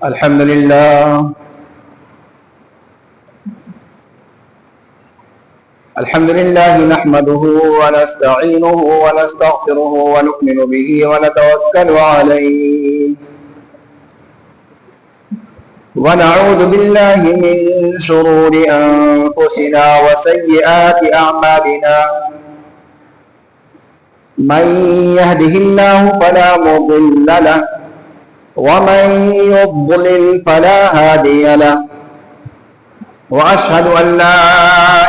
الحمد لله نحمده ونستعينه ونستغفره ونؤمن به ونتوكل عليه ونعوذ بالله من شرور أنفسنا وسيئات أعمالنا من يهده الله فلا مضل له ومن يضلل فلا هادي له وأشهد أن لا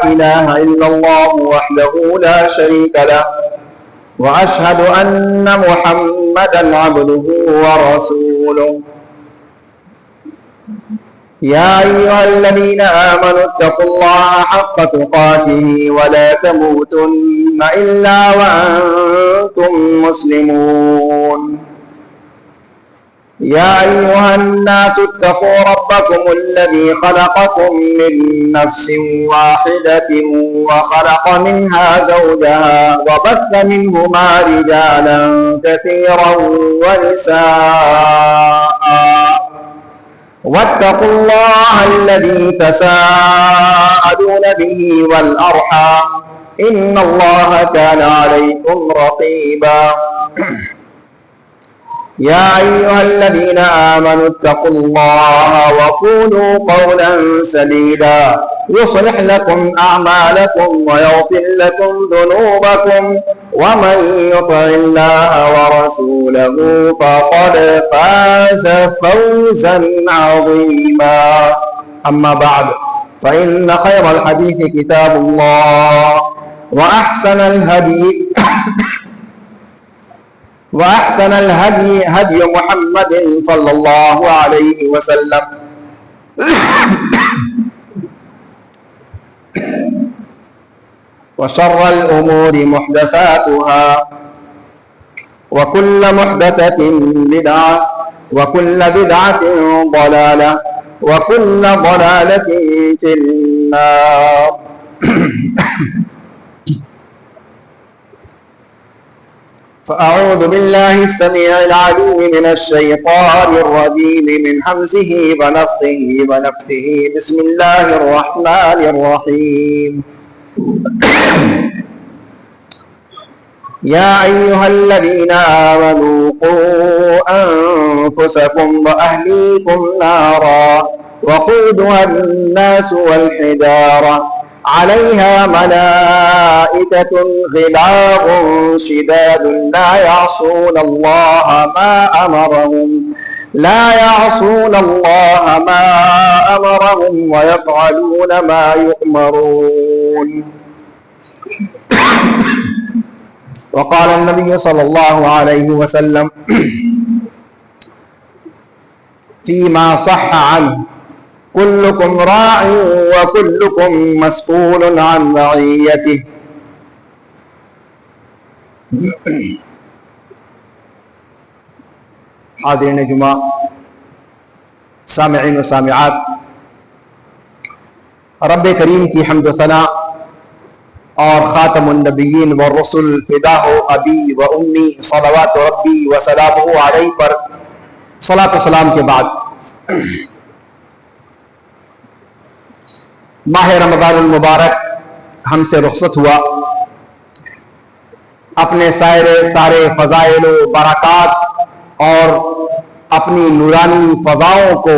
إله إلا الله وحده لا شريك له وأشهد أن محمدا عبده ورسوله يا أيها الذين آمنوا اتقوا الله حق تقاته ولا تموتن إلا وأنتم مسلمون يا أيها الناس اتقوا ربكم الذي خلقكم من نفس واحدة وخلق منها زوجها وبث منهما رجالا كثيرا ونساء واتقوا الله الذي تساءلون به والأرحام إن الله كان عليكم رقيبا يا أيها الذين آمنوا اتقوا الله وقولوا قولا سديدا يصلح لكم أعمالكم ويغفر لكم ذنوبكم ومن يطع الله ورسوله فقد فاز فوزا عظيما أما بعد فإن خير الحديث كتاب الله وأحسن الهدي هدي محمد صلى الله عليه وسلم وشر الأمور محدثاتها وكل محدثة بدعة وكل بدعة ضلالة وكل ضلالة في النار فأعوذ بالله السميع العليم من الشيطان الرجيم من همزه ونفخه ونفثه بسم الله الرحمن الرحيم يا أيها الذين آمنوا قوا أنفسكم وأهليكم نارا وقودها الناس والحجارة عليها ملائكة غلاظ شداد لا يعصون الله ما أمرهم ويفعلون ما يؤمرون وقال النبي صلى الله عليه وسلم فيما صح عنه كلكم راع وكلكم مسؤول عن رعيته حاضرین جمعہ، سامعین و سامعات، رب کریم کی حمد و ثنا اور خاتم النبیین والرسل فداہ ابی و امی صلوات ربی و سلامہ علیہ پر صلاۃ و سلام کے بعد ماہ رمضان المبارک ہم سے رخصت ہوا، اپنے سارے فضائل و برکات اور اپنی نورانی فضاؤں کو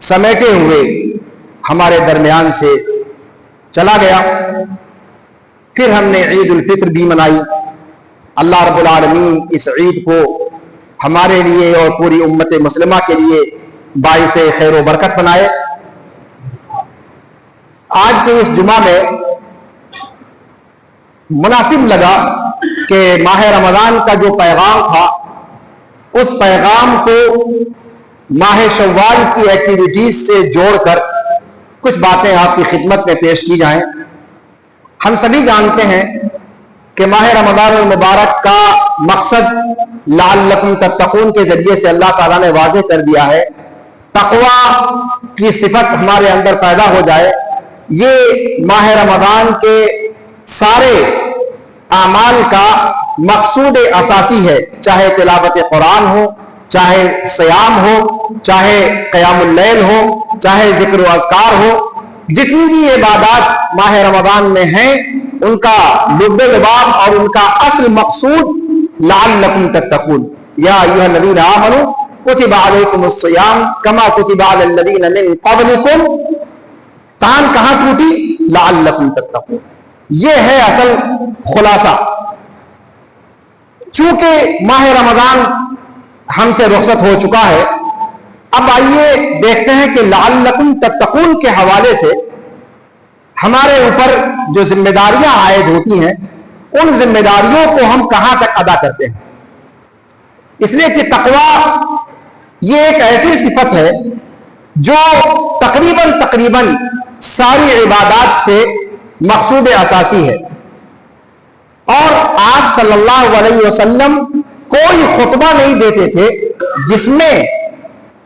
سمیٹے ہوئے ہمارے درمیان سے چلا گیا۔ پھر ہم نے عید الفطر بھی منائی۔ اللہ رب العالمین اس عید کو ہمارے لیے اور پوری امت مسلمہ کے لیے باعث خیر و برکت بنائے۔ آج کے اس جمعہ میں مناسب لگا کہ ماہ رمضان کا جو پیغام تھا اس پیغام کو ماہ شوال کی ایکٹیویٹیز سے جوڑ کر کچھ باتیں آپ کی خدمت میں پیش کی جائیں۔ ہم سبھی جانتے ہیں کہ ماہ رمضان المبارک کا مقصد لعلکم تتقون کے ذریعے سے اللہ تعالیٰ نے واضح کر دیا ہے، تقوی کی صفت ہمارے اندر پیدا ہو جائے۔ یہ ماہ رمضان کے سارے اعمال کا مقصود اساسی ہے، چاہے تلاوت قرآن ہو، چاہے سیام ہو, چاہے قیام اللیل ہو, چاہے ذکر و اذکار ہو, جتنی بھی عبادات ماہ رمضان میں ہیں ان کا لب لباب اور ان کا اصل مقصود لعلکم تتقون. یا ایھا الذین آمنوا کتب علیکم الصیام کما کتب علی الذین من قبلکم. کان کہاں ٹوٹی؟ لعلکم تتقون. یہ ہے اصل خلاصہ. چونکہ ماہ رمضان ہم سے رخصت ہو چکا ہے, اب آئیے دیکھتے ہیں کہ لعلکم تتقون کے حوالے سے ہمارے اوپر جو ذمہ داریاں عائد ہوتی ہیں ان ذمہ داریوں کو ہم کہاں تک ادا کرتے ہیں. اس لیے کہ تقویٰ یہ ایک ایسی صفت ہے جو تقریباً ساری عبادات سے مقصود اساسی ہے. اور آپ صلی اللہ علیہ وسلم کوئی خطبہ نہیں دیتے تھے جس میں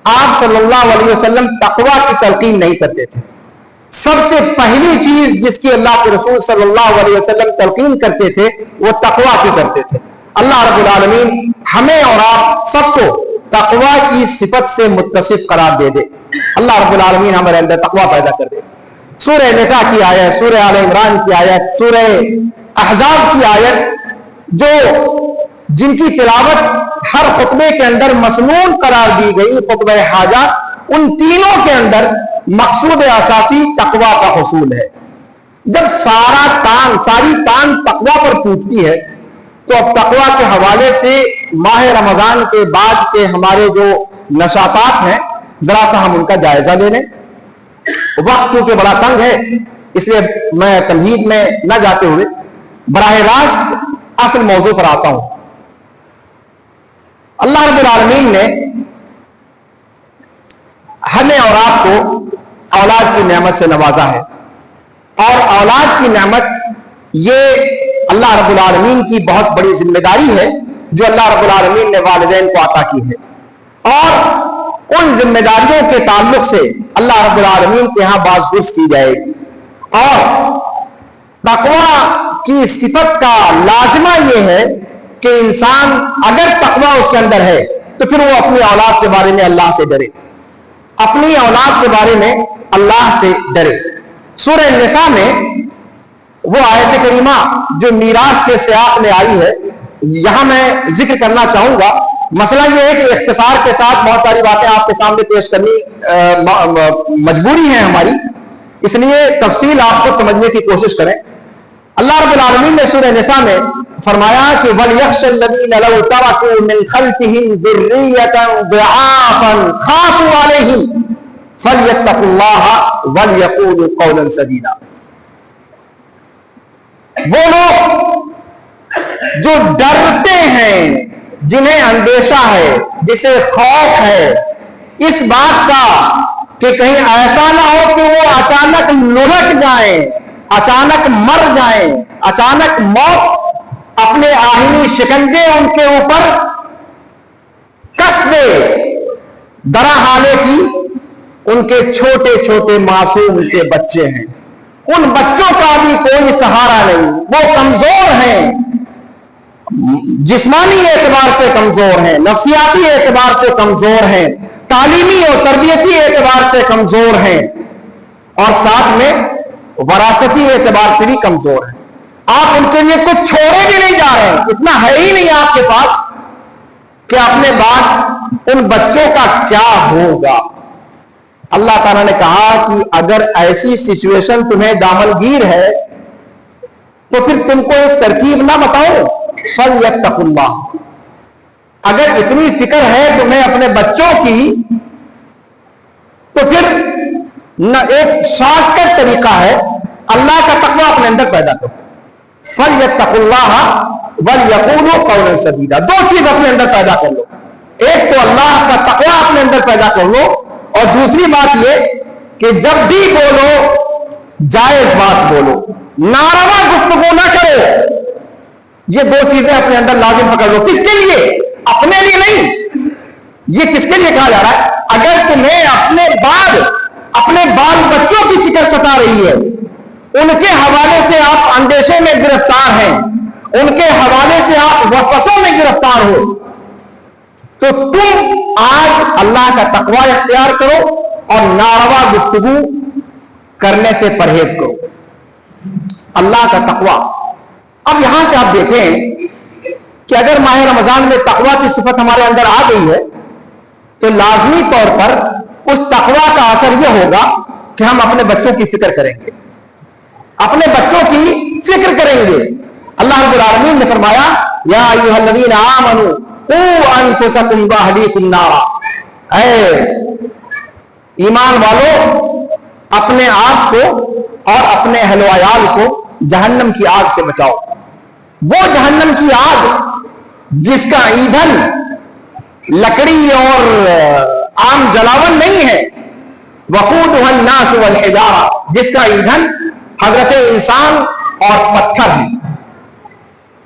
آپ صلی اللہ علیہ وسلم تقویٰ کی تلقین نہیں کرتے تھے. سب سے پہلی چیز جس کی اللہ کے رسول صلی اللہ علیہ وسلم تلقین کرتے تھے وہ تقویٰ کی کرتے تھے. اللہ رب العالمین ہمیں اور آپ سب کو تقویٰ کی صفت سے متصف قرار دے دے. اللہ رب العالمین ہمارے اندر تقویٰ پیدا کر دے. سورہ نساء کی آیت, سورہ آل عمران کی آیت, سورہ احزاب کی آیت, جو جن کی تلاوت ہر خطبے کے اندر مسنون قرار دی گئی, خطبہ حاجہ, ان تینوں کے اندر مقصود اساسی تقویٰ کا حصول ہے. جب ساری تان تقویٰ پر ٹوٹتی ہے تو اب تقویٰ کے حوالے سے ماہ رمضان کے بعد کے ہمارے جو نشاطات ہیں ذرا سا ہم ان کا جائزہ لے لیں. وقت چونکہ بڑا تنگ ہے اس لیے میں تمہید میں نہ جاتے ہوئے براہ راست اصل موضوع پر آتا ہوں. اللہ رب العالمین نے ہمیں اور آپ کو اولاد کی نعمت سے نوازا ہے, اور اولاد کی نعمت یہ اللہ رب العالمین کی بہت بڑی ذمہ داری ہے جو اللہ رب العالمین نے والدین کو عطا کی ہے. اور ان ذمہ داریوں کے تعلق سے اللہ رب العالمین کے ہاں باز پرس کی جائے گی. اور تقویٰ کی صفت کا لازمہ یہ ہے کہ انسان اگر تقویٰ اس کے اندر ہے تو پھر وہ اپنی اولاد کے بارے میں اللہ سے ڈرے, اپنی اولاد کے بارے میں اللہ سے ڈرے. سورہ نساء میں وہ آیت کریمہ جو میراث کے سیاق میں آئی ہے, یہاں میں ذکر کرنا چاہوں گا. مسئلہ یہ ہے کہ اختصار کے ساتھ بہت ساری باتیں آپ کے سامنے پیش کرنی مجبوری ہے ہماری, اس لیے تفصیل آپ خود سمجھنے کی کوشش کریں. اللہ رب العالمین نے سورہ نساء میں فرمایا کہ وَلْيَخْشَ الَّذِينَ لَوْ تَرَكُوا مِنْ خَلْفِهِمْ ذُرِّيَّةً ضِعَافًا خَافُوا عَلَيْهِمْ فَلْيَتَّقُوا اللَّهَ وَلْيَقُولُوا قَوْلًا سَدِيدًا. وہ لوگ جو ڈرتے ہیں, جنہیں اندیشہ ہے, جسے خوف ہے اس بات کا کہ کہیں ایسا نہ ہو کہ وہ اچانک لڑک جائیں, اچانک مر جائیں, اچانک موت اپنے آہنی شکنجے ان کے اوپر کس دے, درا حالے کی ان کے چھوٹے چھوٹے معصوم سے بچے ہیں, ان بچوں کا بھی کوئی سہارا نہیں, وہ کمزور ہیں, جسمانی اعتبار سے کمزور ہیں, نفسیاتی اعتبار سے کمزور ہیں, تعلیمی اور تربیتی اعتبار سے کمزور ہیں, اور ساتھ میں وراثتی اعتبار سے بھی کمزور ہیں. آپ ان کے لیے کچھ چھوڑے بھی نہیں جا رہے ہیں, اتنا ہے ہی نہیں آپ کے پاس کہ اپنے بعد ان بچوں کا کیا ہوگا. اللہ تعالیٰ نے کہا کہ اگر ایسی سچویشن تمہیں دامنگیر ہے تو پھر تم کو ایک ترکیب نہ بتاؤ, فَلْيَتَّقُوا اللَّهَ. اگر اتنی فکر ہے تمہیں اپنے بچوں کی تو پھر ایک شارٹ کٹ طریقہ ہے, اللہ کا تقویٰ اپنے اندر پیدا کرو. فَلْيَتَّقُوا اللَّهَ وَلْيَقُولُوا قَوْلًا سَدِيدًا. دو چیز اپنے اندر پیدا کر لو, ایک تو اللہ کا تقویٰ اپنے اندر پیدا کر لو, اور دوسری بات یہ کہ جب بھی بولو جائز بات بولو, ناروا گفتگو نہ کرو. یہ دو چیزیں اپنے اندر لازم پکڑ لو. کس کے لیے؟ اپنے لیے نہیں. یہ کس کے لیے کہا جا رہا ہے؟ اگر تمہیں اپنے بال بچوں کی فکر ستا رہی ہے, ان کے حوالے سے آپ اندیشے میں گرفتار ہیں, ان کے حوالے سے آپ وسوسوں میں گرفتار ہو, تو تم آج اللہ کا تقوی اختیار کرو اور ناروا گفتگو کرنے سے پرہیز کرو. اللہ کا تقوی. اب یہاں سے آپ دیکھیں کہ اگر ماہ رمضان میں تقوی کی صفت ہمارے اندر آ گئی ہے تو لازمی طور پر اس تقوی کا اثر یہ ہوگا کہ ہم اپنے بچوں کی فکر کریں گے, اپنے بچوں کی فکر کریں گے. اللہ رب العالمین نے فرمایا یا ایھا الذین آمنوا قوا انفسکم واہلیکم نارا, اے ایمان والو اپنے آپ کو اور اپنے اہل و عیال کو جہنم کی آگ سے بچاؤ. وہ جہنم کی آگ جس کا ایندھن لکڑی اور عام جلاون نہیں ہے, وقودها الناس والحجارہ, جس کا ایندھن حضرت انسان اور پتھر ہے.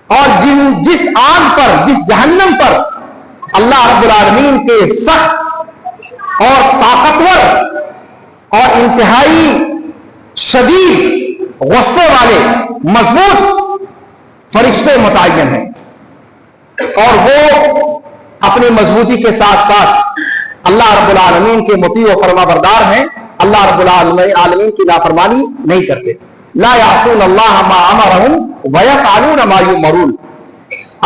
اور جس آگ پر, جس جہنم پر اللہ رب العالمین کے سخت اور طاقتور اور انتہائی شدید غصے والے مضبوط فرشتے متعین ہیں, اور وہ اپنی مضبوطی کے ساتھ ساتھ اللہ رب العالمین کے مطیع و فرما بردار ہیں. اللہ رب العالمین کی نافرمانی نہیں کرتے. لا یعصون اللہ ما امرهم ویفعلون ما یؤمرون,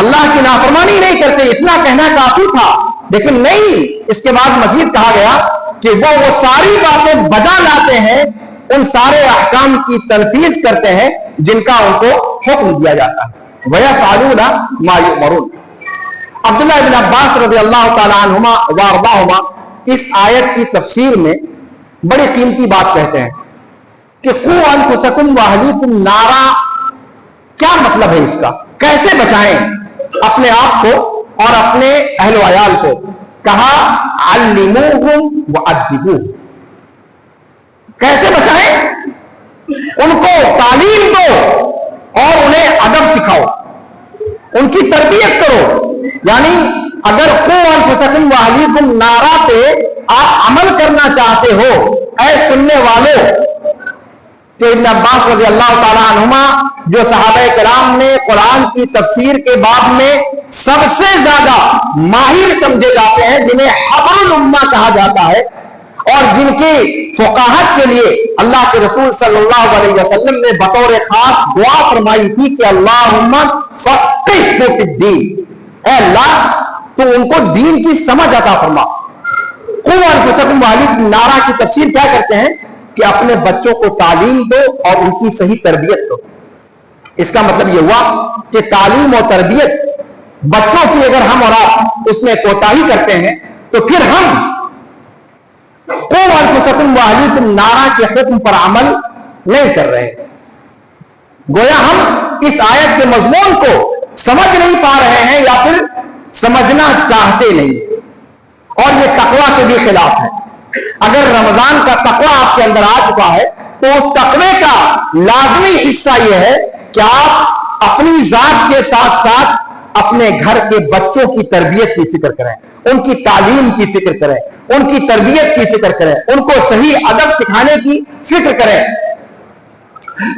اللہ کی نافرمانی نہیں کرتے. اتنا کہنا کافی تھا, لیکن نہیں, اس کے بعد مزید کہا گیا کہ وہ ساری باتیں بجا لاتے ہیں, ان سارے احکام کی تنفیذ کرتے ہیں جن کا ان کو حکم دیا جاتا ہے. ویفعلون ما یؤمرون. عبداللہ بن عباس رضی اللہ تعالی عنہما وارضاہما اس آیت کی تفسیر میں بڑی قیمتی بات کہتے ہیں کہ قوا انفسکم واہلیکم نارا, کیا مطلب ہے اس کا, کیسے بچائیں اپنے آپ کو اور اپنے اہل و عیال کو. کہا علموہم وادبوہم, کیسے بچائیں, ان کو تعلیم دو اور انہیں ادب سکھاؤ, ان کی تربیت کرو. یعنی اگر قوا انفسکم واہلیکم نارا پہ آپ عمل کرنا چاہتے ہو اے سننے والوں, تو ابن عباس رضی اللہ تعالی عنہما جو صحابہ کرام نے قرآن کی تفسیر کے باب میں سب سے زیادہ ماہر سمجھے جاتے ہیں, جنہیں حبر الامہ کہا جاتا ہے, اور جن کی فقاہت کے لیے اللہ کے رسول صلی اللہ علیہ وسلم نے بطور خاص دعا فرمائی تھی کہ اللہم فقہہ فی الدین, اے اللہ تو ان کو دین کی سمجھ عطا فرما. قوا انفسکم واہلیکم نارا کی تفسیر کیا کرتے ہیں کہ اپنے بچوں کو تعلیم دو اور ان کی صحیح تربیت دو. اس کا مطلب یہ ہوا کہ تعلیم اور تربیت بچوں کی اگر ہم اور آپ اس میں کوتاہی کرتے ہیں تو پھر ہم قوا انفسکم واہلیکم نارا کے حکم پر عمل نہیں کر رہے. گویا ہم اس آیت کے مضمون کو سمجھ نہیں پا رہے ہیں یا پھر سمجھنا چاہتے نہیں, اور یہ تقوی کے بھی خلاف ہے. اگر رمضان کا تقوی آپ کے اندر آ چکا ہے تو اس تقوی کا لازمی حصہ یہ ہے کہ آپ اپنی ذات کے ساتھ ساتھ اپنے گھر کے بچوں کی تربیت کی فکر کریں, ان کی تعلیم کی فکر کریں, ان کی تربیت کی فکر کریں, ان کو صحیح ادب سکھانے کی فکر کریں.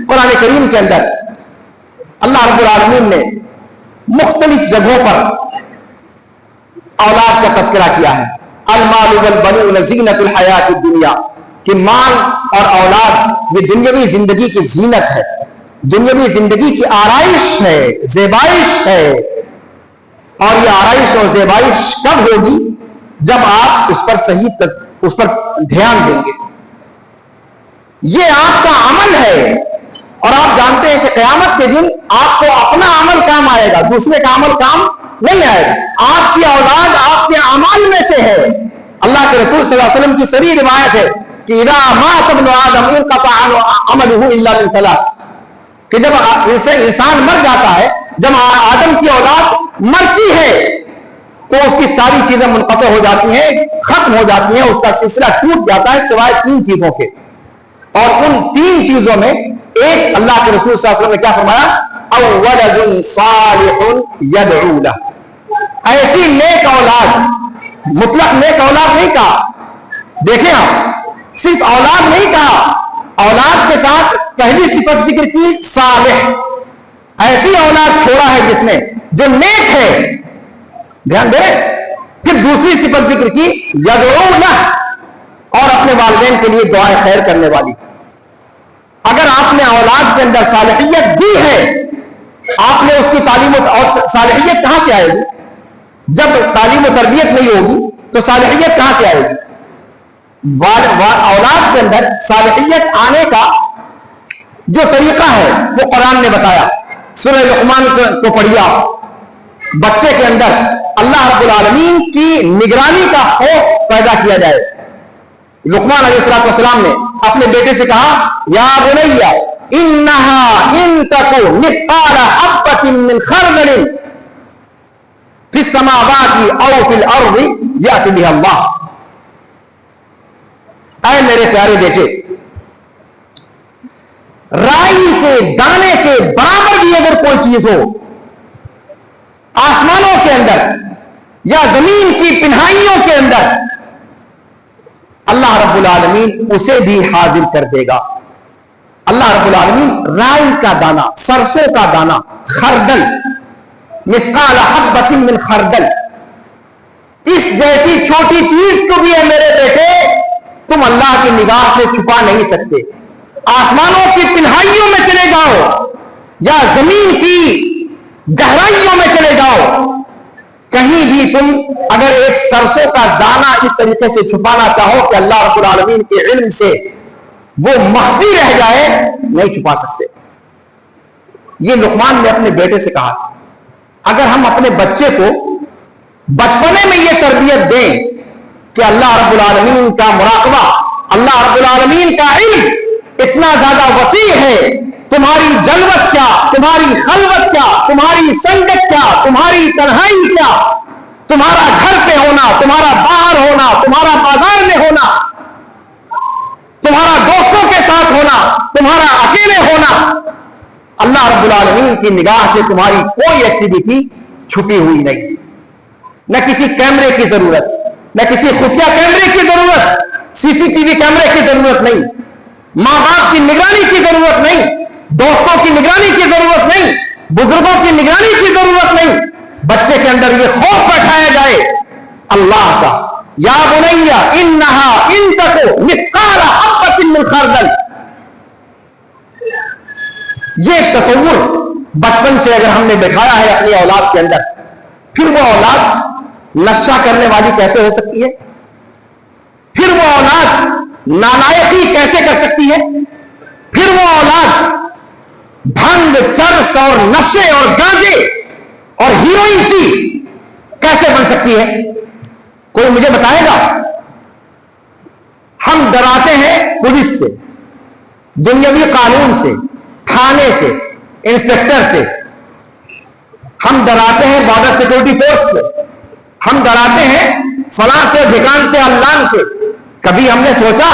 قرآن کریم کے اندر اللہ رب العالمین نے مختلف جگہوں پر اولاد کا تذکرہ کیا ہے. المال والبنون زینت الحیات الدنیا, کہ مال اور اولاد یہ دنیاوی زندگی کی زینت ہے, دنیاوی زندگی کی آرائش ہے, زیبائش ہے. اور یہ آرائش اور زیبائش کب ہوگی, جب آپ اس پر دھیان دیں گے. یہ آپ کا عمل ہے, اور آپ جانتے ہیں کہ قیامت کے دن آپ کو اپنا عمل کام آئے گا, دوسرے کا عمل کام نہیں آئے گا. آپ کی اولاد آپ کے اعمال میں سے ہے. اللہ کے رسول صلی اللہ علیہ وسلم کی صریح روایت ہے کہ اذا مات ابن آدم انقطع عمله الا من ثلاث, کہ جب انسان مر جاتا ہے, جب آدم کی اولاد مرتی ہے تو اس کی ساری چیزیں منقطع ہو جاتی ہیں, ختم ہو جاتی ہیں, اس کا سلسلہ ٹوٹ جاتا ہے سوائے 3 چیزوں کے. اور ان 3 چیزوں میں ایک اللہ کے رسول صلی اللہ علیہ وسلم نے کیا فرمایا, او ولد صالح یدعو لہ, ایسی نیک اولاد, مطلق نیک اولاد نہیں کہا, دیکھیں آپ صرف اولاد نہیں کہا, اولاد کے ساتھ پہلی صفت ذکر کی صالح, ایسی اولاد چھوڑا ہے جس نے جو نیک ہے. دھیان دے, پھر دوسری صفت ذکر کی یدعونہ، اور اپنے والدین کے لیے دعائیں خیر کرنے والی. اگر آپ نے اولاد کے اندر صالحیت دی ہے، آپ نے اس کی تعلیم اور صالحیت کہاں سے آئے گی؟ جب تعلیم و تربیت نہیں ہوگی تو صالحیت کہاں سے آئے گی؟ اولاد کے اندر صالحیت آنے کا جو طریقہ ہے وہ قرآن نے بتایا. سورہ لقمان کو پڑھیے آپ. بچے کے اندر اللہ رب العالمین کی نگرانی کا خوف پیدا کیا جائے. لقمان علیہ السلام نے اپنے بیٹے سے کہا یا بنیا انہا ان تکو مثقال حبۃ من خردل فی السماوات او فی الارض یأتی بها اللہ. اے میرے پیارے بیٹے، رائی کے دانے کے برابر بھی اگر کوئی چیز ہو آسمانوں کے اندر یا زمین کی پنہائیوں کے اندر، اللہ رب العالمین اسے بھی حاضر کر دے گا. اللہ رب العالمین رائی کا دانہ، سرسوں کا دانہ، خردل، مثقال حبۃ من خردل، اس جیسی چھوٹی چیز کو بھی ہے میرے بیٹے تم اللہ کی نگاہ سے چھپا نہیں سکتے. آسمانوں کی پنہائیوں میں چلے جاؤ یا زمین کی گہرائیوں میں چلے جاؤ، کہیں بھی تم اگر ایک سرسوں کا دانہ اس طریقے سے چھپانا چاہو کہ اللہ رب العالمین کے علم سے وہ مخفی رہ جائے، نہیں چھپا سکتے. یہ لقمان نے اپنے بیٹے سے کہا. اگر ہم اپنے بچے کو بچپنے میں یہ تربیت دیں کہ اللہ رب العالمین کا مراقبہ، اللہ رب العالمین کا علم اتنا زیادہ وسیع ہے، تمہاری جلوت کیا، تمہاری خلوت کیا، تمہاری سنگت کیا، تمہاری تنہائی کیا، تمہارا گھر پہ ہونا، تمہارا باہر ہونا، تمہارا بازار میں ہونا، تمہارا دوستوں کے ساتھ ہونا، تمہارا اکیلے ہونا، اللہ رب العالمین کی نگاہ سے تمہاری کوئی ایکٹیویٹی چھپی ہوئی نہیں. نہ کسی کیمرے کی ضرورت، نہ کسی خفیہ کیمرے کی ضرورت، سی سی ٹی وی کیمرے کی ضرورت نہیں، ماں باپ کی نگرانی کی ضرورت نہیں، دوستوں کی نگرانی کی ضرورت نہیں، بزرگوں کی نگرانی کی ضرورت نہیں. بچے کے اندر یہ خوف بٹھایا جائے اللہ کا. یا بنیا انہا ان تکو مثقال حبۃ من خردل. یہ تصور بچپن سے اگر ہم نے بٹھایا ہے اپنی اولاد کے اندر، پھر وہ اولاد نشہ کرنے والی کیسے ہو سکتی ہے؟ پھر وہ اولاد نالائقی کیسے کر سکتی ہے؟ پھر وہ اولاد بھنگ، چرس اور نشے اور گانجے اور ہیروئن کی کیسے بن سکتی ہے؟ کوئی مجھے بتائے گا؟ ہم ڈراتے ہیں پولیس سے، دنیاوی قانون سے، تھانے سے، انسپیکٹر سے، ہم ڈراتے ہیں بارڈر سیکورٹی فورس سے، ہم ڈراتے ہیں فلاں سے، ڈھکان سے، علان سے. کبھی ہم نے سوچا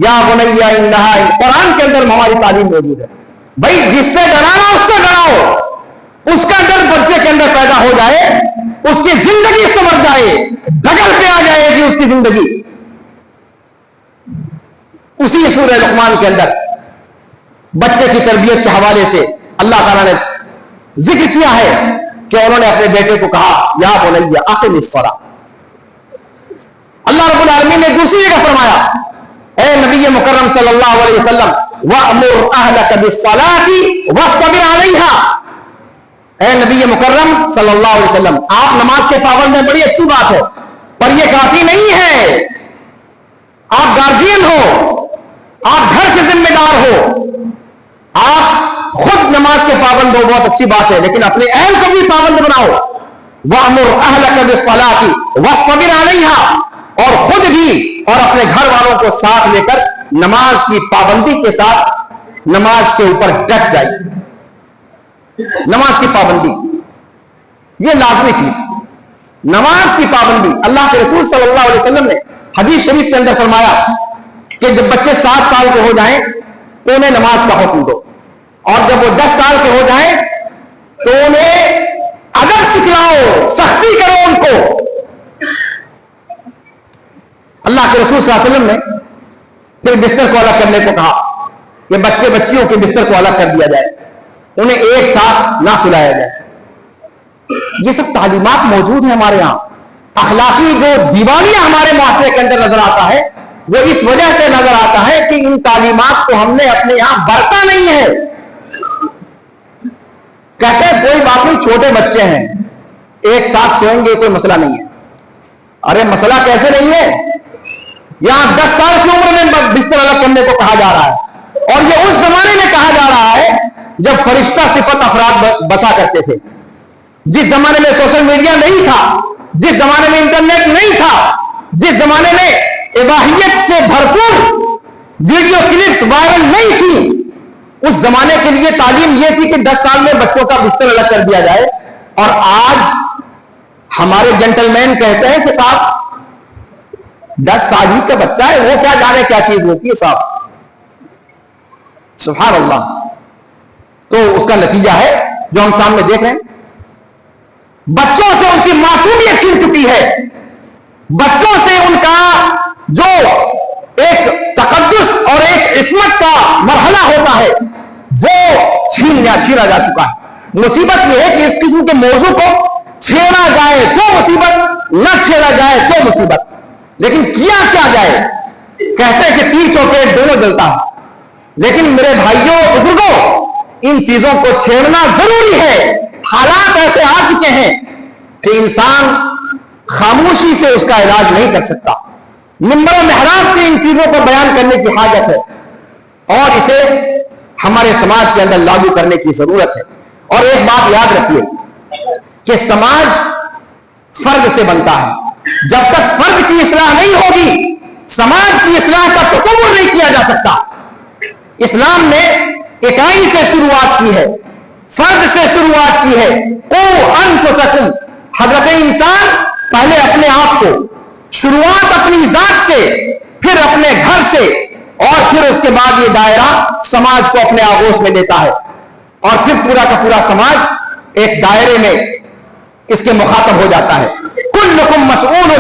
یا بنیا انہا، قرآن کے اندر ہماری تعلیم موجود ہے. بھائی جس سے ڈرانا اس سے ڈراؤ، اس کا ڈر بچے کے اندر پیدا ہو جائے، اس کی زندگی سمجھ جائے، ڈگل پہ آ جائے گی اس کی زندگی. اسی سورہ لقمان کے اندر بچے کی تربیت کے حوالے سے اللہ تعالیٰ نے ذکر کیا ہے کہ انہوں نے اپنے بیٹے کو کہا یا بنیا اقم الصلاۃ. اللہ رب العالمین نے دوسری جگہ فرمایا اے نبی مکرم صلی اللہ علیہ وسلم وَأْمُرْ أَهْلَكَ بِالصَّلَاةِ وَاصْطَبِرْ عَلَيْهَا. اے نبی مکرم صلی اللہ علیہ وسلم، آپ نماز کے پابند ہیں، بڑی اچھی بات ہے، پر یہ کافی نہیں ہے. آپ گارجین ہو، آپ گھر کے ذمہ دار ہو، آپ خود نماز کے پابند ہو، بہت اچھی بات ہے، لیکن اپنے اہل کو بھی پابند بناؤ. وَأْمُرْ أَهْلَكَ بِالصَّلَاةِ وَاصْطَبِرْ عَلَيْهَا. اور خود بھی اور اپنے گھر والوں کو ساتھ لے کر نماز کی پابندی کے ساتھ نماز کے اوپر ڈٹ جائیے. نماز کی پابندی یہ لازمی چیز ہے. نماز کی پابندی اللہ کے رسول صلی اللہ علیہ وسلم نے حدیث شریف کے اندر فرمایا کہ جب بچے 7 سال کے ہو جائیں تو انہیں نماز کا حکم دو، اور جب وہ 10 سال کے ہو جائیں تو انہیں ادب سکھلاؤ، سختی کرو ان کو. اللہ کے رسول صلی اللہ علیہ وسلم نے پھر بستر کو الگ کرنے کو کہا کہ بچے بچیوں کے بستر کو الگ کر دیا جائے، انہیں ایک ساتھ نہ سلایا جائے. یہ سب تعلیمات موجود ہیں ہمارے ہاں. اخلاقی جو دیوالیہ ہمارے معاشرے کے اندر نظر آتا ہے وہ اس وجہ سے نظر آتا ہے کہ ان تعلیمات کو ہم نے اپنے یہاں برتا نہیں ہے. کہتے ہیں کوئی بات نہیں, چھوٹے بچے ہیں, ایک ساتھ سوئیں گے, کوئی مسئلہ نہیں ہے. ارے مسئلہ کیسے نہیں ہے؟ یہاں 10 سال کی عمر میں بستر الگ کرنے کو کہا جا رہا ہے, اور یہ اس زمانے میں کہا جا رہا ہے جب فرشتہ صفت افراد بسا کرتے تھے, جس زمانے میں سوشل میڈیا نہیں تھا, جس زمانے میں انٹرنیٹ نہیں تھا, جس زمانے میں اباحیت سے بھرپور ویڈیو کلپس وائرل نہیں تھی. اس زمانے کے لیے تعلیم یہ تھی کہ 10 سال میں بچوں کا بستر الگ کر دیا جائے, اور آج ہمارے جنٹل مین کہتے ہیں کہ صاحب 10 سال ہی کا بچہ ہے, وہ کیا جانے کیا چیز ہوتی ہے صاحب. سبحان اللہ. تو اس کا نتیجہ ہے جو ہم سامنے دیکھ رہے ہیں. بچوں سے ان کی معصومیت چھین چکی ہے, بچوں سے ان کا جو ایک تقدس اور ایک عصمت کا مرحلہ ہوتا ہے وہ چھینا جا چکا ہے. مصیبت یہ ہے کہ اس قسم کے موضوع کو چھیڑا جائے تو مصیبت, نہ چھیڑا جائے تو مصیبت. لیکن کیا جائے؟ کہتے ہیں کہ تیر چوکیٹ دونوں جلتا ہے. لیکن میرے بھائیوں بزرگوں, ان چیزوں کو چھیڑنا ضروری ہے. حالات ایسے آ چکے ہیں کہ انسان خاموشی سے اس کا علاج نہیں کر سکتا. منبر و محراب سے ان چیزوں کو بیان کرنے کی حاجت ہے, اور اسے ہمارے سماج کے اندر لاگو کرنے کی ضرورت ہے. اور ایک بات یاد رکھیے کہ سماج فرد سے بنتا ہے. جب تک فرد کی اصلاح نہیں ہوگی, سماج کی اصلاح کا تصور نہیں کیا جا سکتا. اسلام نے اکائی سے شروعات کی ہے, فرد سے شروعات کی ہے. قو انفسکم, حضرت انسان پہلے اپنے آپ کو, شروعات اپنی ذات سے, پھر اپنے گھر سے, اور پھر اس کے بعد یہ دائرہ سماج کو اپنے آغوش میں لیتا ہے, اور پھر پورا کا پورا سماج ایک دائرے میں اس کے مخاطب ہو جاتا ہے. کلکم مسئول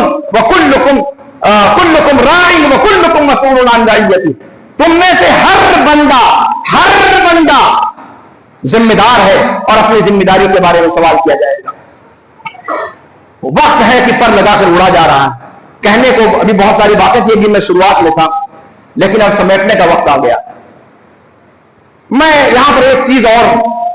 کلکم راع وکلکم مسئول عن رعیتہ. تم میں سے ہر بندہ ذمہ دار ہے اور اپنی ذمہ داری کے بارے میں سوال کیا جائے گا. وقت ہے کہ پر لگا کر اڑا جا رہا ہے. کہنے کو ابھی بہت ساری باتیں تھی, ابھی میں شروعات میں تھا, لیکن اب سمیٹنے کا وقت آ گیا. میں یہاں پر ایک چیز اور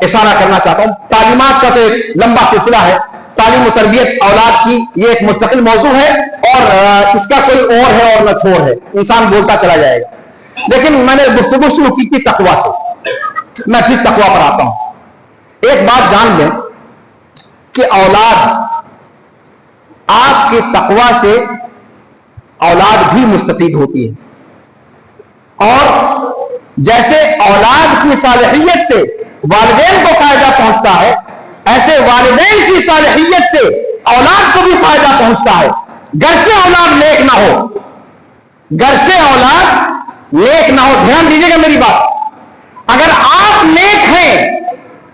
اشارہ کرنا چاہتا ہوں. تعلیمات کا تو ایک لمبا سلسلہ ہے, تعلیم و تربیت اولاد کی یہ ایک مستقل موضوع ہے, اور اس کا کوئی اور ہے اور نہ چھوڑ ہے, انسان بولتا چلا جائے گا. لیکن میں نے گفتگو شروع کی تھی تقویٰ سے, میں پھر تقویٰ پر آتا ہوں. ایک بات جان لیں کہ اولاد, آپ کے تقویٰ سے اولاد بھی مستفید ہوتی ہے, اور جیسے اولاد کی صالحیت سے والدین کو فائدہ پہنچتا ہے, ایسے والدین کی صالحیت سے اولاد کو بھی فائدہ پہنچتا ہے. گرچہ اولاد نیک نہ ہو, گرچہ اولاد نیک نہ ہو, دھیان دیجیے گا میری بات. اگر آپ نیک ہیں,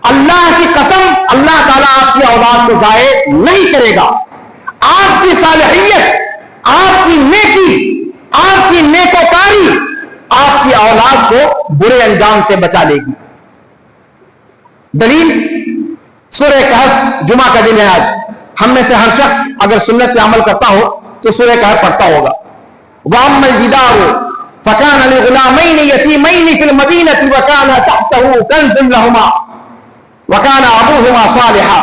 اللہ کی قسم اللہ تعالیٰ آپ کی اولاد کو ضائع نہیں کرے گا. آپ کی صالحیت, آپ کی نیکی, آپ کی نیکوکاری آپ کی اولاد کو برے انجام سے بچا لے گی. دلیل سورہ کہف, جمعہ کا دن ہے آج, ہم میں سے ہر شخص اگر سنت پہ عمل کرتا ہو تو سورہ کہف پڑھتا ہوگا. وَأَمَّا الْجِدَارُ فَكَانَ لِغُلَامَيْنِ يَتِيمَيْنِ فِي الْمَدِينَةِ وَكَانَ تَحْتَهُ كَنْزٌ لَهُمَا وَكَانَ أَبُوهُمَا صَالِحًا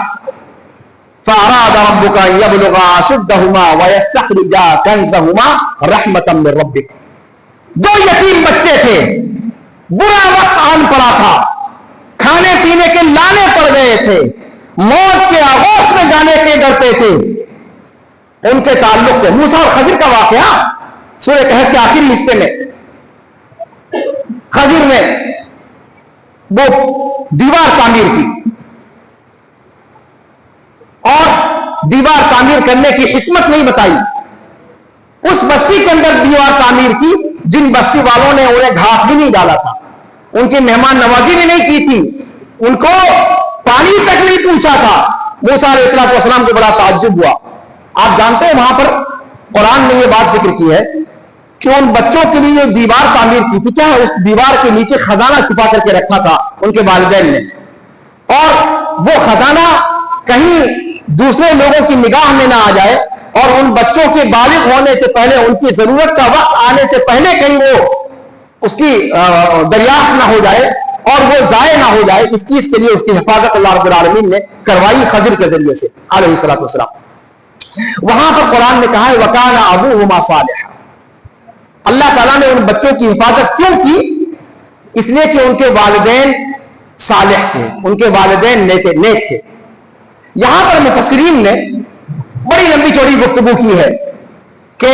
فَأَرَادَ رَبُّكَ أَن يَبْلُغَا أَشُدَّهُمَا وَيَسْتَخْرِجَا كَنْزَهُمَا رَحْمَةً مِّن رَّبِّكَ. دو یتیم بچے تھے, برا وقت آن پڑا تھا, کھانے پینے کے لانے پڑ گئے تھے, موت کے آغوش میں جانے کے ڈرتے تھے. ان کے تعلق سے موسیٰ اور خضر کا واقعہ سورہ کہف کے آخری حصے میں, خضر نے وہ دیوار تعمیر کی, اور دیوار تعمیر کرنے کی حکمت نہیں بتائی. اس بستی کے اندر دیوار تعمیر کی جن بستی والوں نے انہیں گھاس بھی نہیں ڈالا تھا, ان کی مہمان نوازی بھی نہیں کی تھی, ان کو پانی تک نہیں پوچھا تھا. موسیٰ علیہ السلام کو بڑا تعجب ہوا. آپ جانتے ہیں وہاں پر قرآن نے یہ بات ذکر کی ہے کہ ان بچوں کے لیے دیوار تعمیر کی تھی. کیا اس دیوار کے نیچے خزانہ چھپا کر کے رکھا تھا ان کے والدین نے, اور وہ خزانہ کہیں دوسرے لوگوں کی نگاہ میں نہ آ جائے, اور ان بچوں کے بالغ ہونے سے پہلے, ان کی ضرورت کا وقت آنے سے پہلے کہیں وہ اس کی دریافت نہ ہو جائے اور وہ ضائع نہ ہو جائے, اس چیز کے لیے اس کی حفاظت اللہ رب العالمین نے کروائی خضر کے ذریعے سے علیہ الصلوۃ والسلام. وہاں پر قرآن نے کہا ہے وَكَانَ أَبُوهُمَا صَالِحًا. اللہ تعالیٰ نے ان بچوں کی حفاظت کیوں کی؟ اس لیے کہ ان کے والدین صالح تھے, ان کے والدین نیک تھے. یہاں پر مفسرین نے بڑی لمبی چوڑی گفتگو کی ہے کہ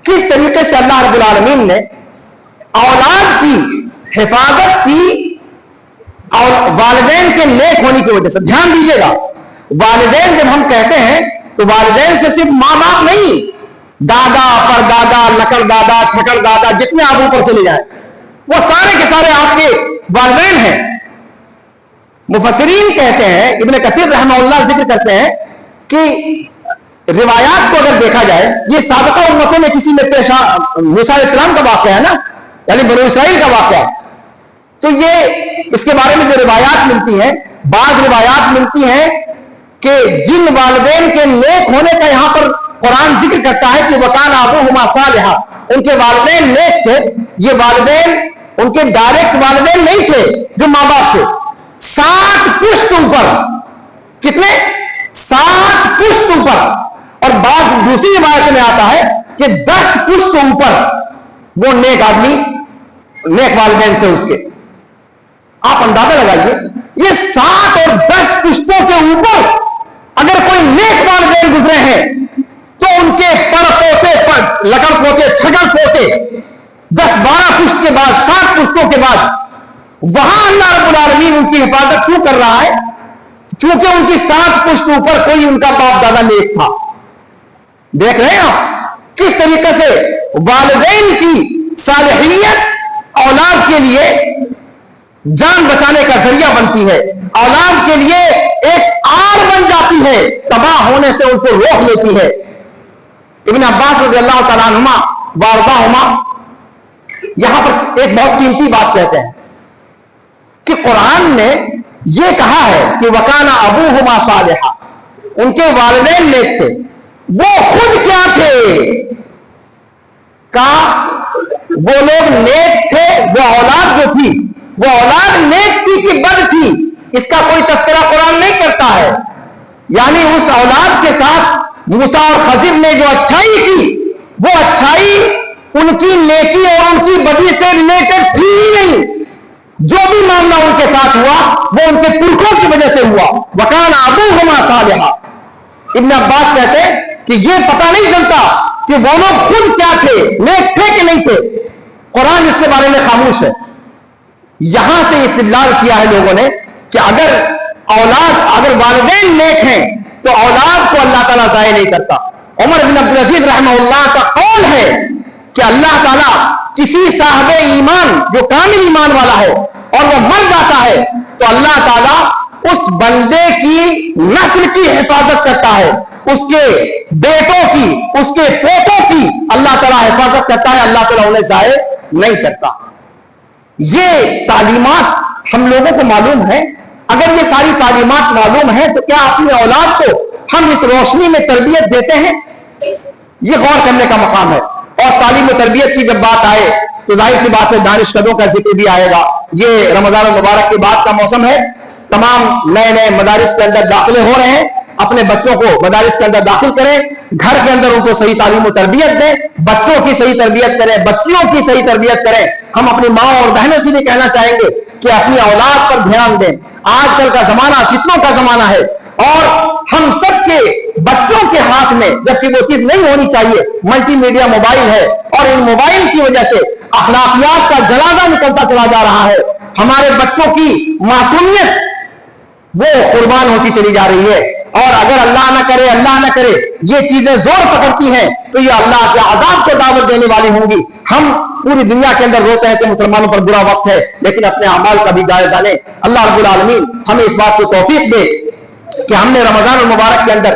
کس طریقے سے اللہ رب العالمین نے اولاد کی حفاظت کی اور والدین کے نیک ہونے کی وجہ سے. دھیان دیجیے گا, والدین جب ہم کہتے ہیں تو والدین سے صرف ماں باپ نہیں, دادا, پردادا, لکڑ دادا, چھکڑ دادا, جتنے آپ اوپر چلے جائیں وہ سارے کے سارے آپ کے والدین ہیں. مفسرین کہتے ہیں, ابن کثیر رحمہ اللہ ذکر کرتے ہیں کہ روایات کو اگر دیکھا جائے, یہ سابقہ امتوں میں کسی میں پیش موسیٰ علیہ السلام کا واقعہ ہے نا, یعنی بنو اسرائیل کا واقعہ, تو یہ اس کے بارے میں جو روایات ملتی ہیں, بعض روایات ملتی ہیں کہ جن والدین کے نیک ہونے کا یہاں پر قرآن ذکر کرتا ہے کہ وَكَانَ أَبُوهُمَا صَالِحًا, ان کے والدین نیک تھے. یہ والدین ان کے ڈائریکٹ والدین نہیں تھے جو ماں باپ تھے, 7 پشت اوپر. کتنے؟ 7 پشت اوپر. اور بعض دوسری روایت میں آتا ہے کہ 10 پشت اوپر وہ نیک آدمی, نیک والدین تھے اس کے. آپ اندازہ لگائیے, یہ 7 اور 10 پشتوں کے اوپر اگر کوئی نیک والدین گزرے ہیں تو ان کے پڑ پوتے, لکڑ پوتے, چھگڑ پوتے 10-12 پشت کے بعد, 7 پشتوں کے بعد, وہاں اللہ رب العالمین ان کی حفاظت کیوں کر رہا ہے؟ چونکہ ان کی 7 پشت اوپر کوئی ان کا باپ دادا نیک تھا. دیکھ رہے ہیں آپ کس طریقے سے والدین کی صالحیت اولاد کے لیے جان بچانے کا ذریعہ بنتی ہے, اولاد کے لیے ایک آڑ بن جاتی ہے, تباہ ہونے سے ان کو روک لیتی ہے. ابن عباس رضی اللہ تعالیٰ عنہما وارضاہما یہاں پر ایک بہت قیمتی بات کہتے ہیں کہ قرآن نے یہ کہا ہے کہ وَكَانَ أَبُوهُمَا صَالِحًا, ان کے والدین نیک تھے. وہ خود کیا تھے؟ وہ لوگ نیک تھے, وہ اولاد جو تھی وہ اولاد نیک تھی کہ بد تھی, اس کا کوئی تذکرہ قرآن نہیں کرتا ہے. یعنی اس اولاد کے ساتھ موسیٰ اور خضر نے جو اچھائی کی, وہ اچھائی ان کی نیکی اور ان کی بدی سے ریلیٹڈ تھی ہی نہیں. جو بھی معاملہ ان کے ساتھ ہوا وہ ان کے پرکھوں کی وجہ سے ہوا. وَكَانَ أَبُوهُمَا صَالِحًا. ابن عباس کہتے ہیں کہ یہ پتہ نہیں چلتا کہ وہ لوگ خود کیا تھے, نیک تھے کہ نہیں تھے, قرآن اس کے بارے میں خاموش ہے. یہاں سے استدلال کیا ہے لوگوں نے کہ اگر والدین نیک ہیں تو اولاد کو اللہ تعالیٰ ضائع نہیں کرتا. عمر بن عبدالعزیز رحمہ اللہ کا قول ہے کہ اللہ تعالیٰ کسی صاحب ایمان جو کامل ایمان والا ہے اور وہ مر جاتا ہے تو اللہ تعالیٰ اس بندے کی نسل کی حفاظت کرتا ہے, اس کے بیٹوں کی, اس کے پوتوں کی اللہ تعالیٰ حفاظت کرتا ہے, اللہ تعالیٰ انہیں ضائع نہیں کرتا. یہ تعلیمات ہم لوگوں کو معلوم ہے. اگر یہ ساری تعلیمات معلوم ہیں تو کیا اپنی اولاد کو ہم اس روشنی میں تربیت دیتے ہیں؟ یہ غور کرنے کا مقام ہے. اور تعلیم و تربیت کی جب بات آئے تو ظاہر سی بات ہے دانش کدوں کا ذکر بھی آئے گا. یہ رمضان المبارک کے بعد کا موسم ہے, تمام نئے مدارس کے اندر داخلے ہو رہے ہیں. اپنے بچوں کو مدارس کے اندر داخل کریں, گھر کے اندر ان کو صحیح تعلیم و تربیت دیں, بچوں کی صحیح تربیت کریں, بچیوں کی صحیح تربیت کریں. ہم اپنی ماں اور بہنوں سے بھی کہنا چاہیں گے کہ اپنی اولاد پر دھیان دیں. آج کل کا زمانہ فتنوں کا زمانہ ہے اور ہم سب کے بچوں کے ہاتھ میں, جبکہ وہ چیز نہیں ہونی چاہیے, ملٹی میڈیا موبائل ہے اور ان موبائل کی وجہ سے اخلاقیات کا جنازہ نکلتا چلا جا رہا ہے. ہمارے بچوں کی معصومیت وہ قربان ہوتی چلی جا رہی ہے. اور اگر اللہ نہ کرے یہ چیزیں زور پکڑتی ہیں تو یہ اللہ کے عذاب کو دعوت دینے والی ہوں گی. ہم پوری دنیا کے اندر روتے ہیں کہ مسلمانوں پر برا وقت ہے, لیکن اپنے اعمال کا بھی جائزہ لیں. اللہ رب العالمین ہمیں اس بات کو توفیق دے کہ ہم نے رمضان المبارک کے اندر